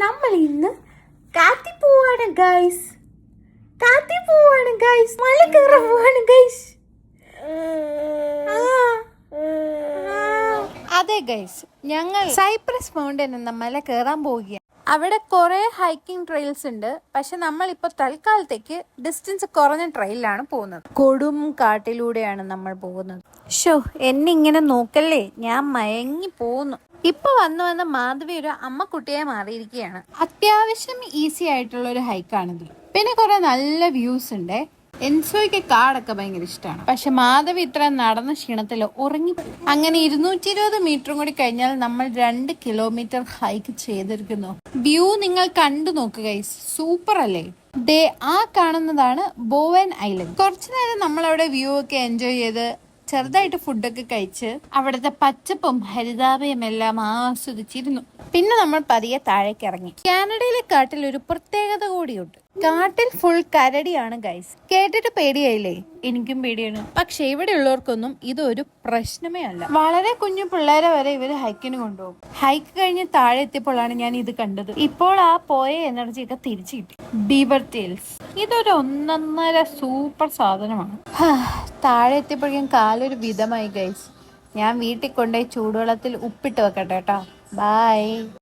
നമ്മൾ ഇന്ന് കാത്തി പോവാണ് ഗൈസ്. മല കയറാൻ പോവാണ് ഗൈസ്. അതെ ഗൈസ്, ഞങ്ങൾ സൈപ്രസ് മൗണ്ടൻ എന്ന മല കയറാൻ പോവുകയാണ്. അവിടെ കുറേ ഹൈക്കിംഗ് ട്രെയിൽസ് ഉണ്ട്. പക്ഷെ നമ്മളിപ്പോൾ തൽക്കാലത്തേക്ക് ഡിസ്റ്റൻസ് കുറഞ്ഞ ട്രെയിലാണ് പോകുന്നത്. കൊടും കാട്ടിലൂടെയാണ് നമ്മൾ പോകുന്നത്. എന്നെ ഇങ്ങനെ നോക്കല്ലേ, ഞാൻ മയങ്ങി പോകുന്നു. ഇപ്പൊ വന്ന് മാധവി ഒരു അമ്മക്കുട്ടിയെ മാറിയിരിക്കുകയാണ്. അത്യാവശ്യം ഈസി ആയിട്ടുള്ള ഒരു ഹൈക്കാണിത്. പിന്നെ കുറെ നല്ല വ്യൂസ് ഉണ്ട്. എൻസോയ്ക്ക് കാടൊക്കെ ഭയങ്കര ഇഷ്ടമാണ്. പക്ഷെ മാധവി ഇത്ര നടന്ന ക്ഷീണത്തിൽ ഉറങ്ങി. അങ്ങനെ 220 മീറ്ററും കൂടി കഴിഞ്ഞാൽ നമ്മൾ 2 കിലോമീറ്റർ ഹൈക്ക് ചെയ്തിരിക്കുന്നു. വ്യൂ നിങ്ങൾ കണ്ടു നോക്കുക ഗൈസ്, സൂപ്പർ അല്ലേ? ആ കാണുന്നതാണ് ബോവൻ ഐലൻഡ്. കുറച്ചു നേരം നമ്മൾ അവിടെ വ്യൂ ഒക്കെ എൻജോയ് ചെയ്ത് ചെറുതായിട്ട് ഫുഡൊക്കെ കഴിച്ച് അവിടുത്തെ പച്ചപ്പും ഹരിതാപയും എല്ലാം ആസ്വദിച്ചിരുന്നു. പിന്നെ നമ്മൾ പതിയെ താഴേക്ക് ഇറങ്ങി. കാനഡയിലെ കാട്ടിൽ ഒരു പ്രത്യേകത കൂടിയുണ്ട്. കാട്ടിൽ ഫുൾ കരടിയാണ് ഗൈസ്. കേട്ടിട്ട് പേടിയായില്ലേ? എനിക്കും പേടിയാണ്. പക്ഷെ ഇവിടെ ഉള്ളവർക്കൊന്നും ഇതൊരു പ്രശ്നമേ അല്ല. വളരെ കുഞ്ഞു പിള്ളേരെ വരെ ഇവര് ഹൈക്കിന് കൊണ്ടുപോകും. ഹൈക്ക് കഴിഞ്ഞ് താഴെ എത്തിയപ്പോഴാണ് ഞാൻ ഇത് കണ്ടത്. ഇപ്പോൾ ആ പോയ എനർജി ഒക്കെ തിരിച്ചു കിട്ടി. ബീവർ ടേൽസ് ഇതൊരു ഒന്നൊന്നര സൂപ്പർ സാധനമാണ്. താഴെ എത്തിയപ്പോഴേക്കും കാലൊരു വിധമായി ഗൈസ്. ഞാൻ വീട്ടിൽ കൊണ്ടുപോയി ചൂടുവെള്ളത്തിൽ ഉപ്പിട്ട് വെക്കട്ടെ കേട്ടോ. ബൈ.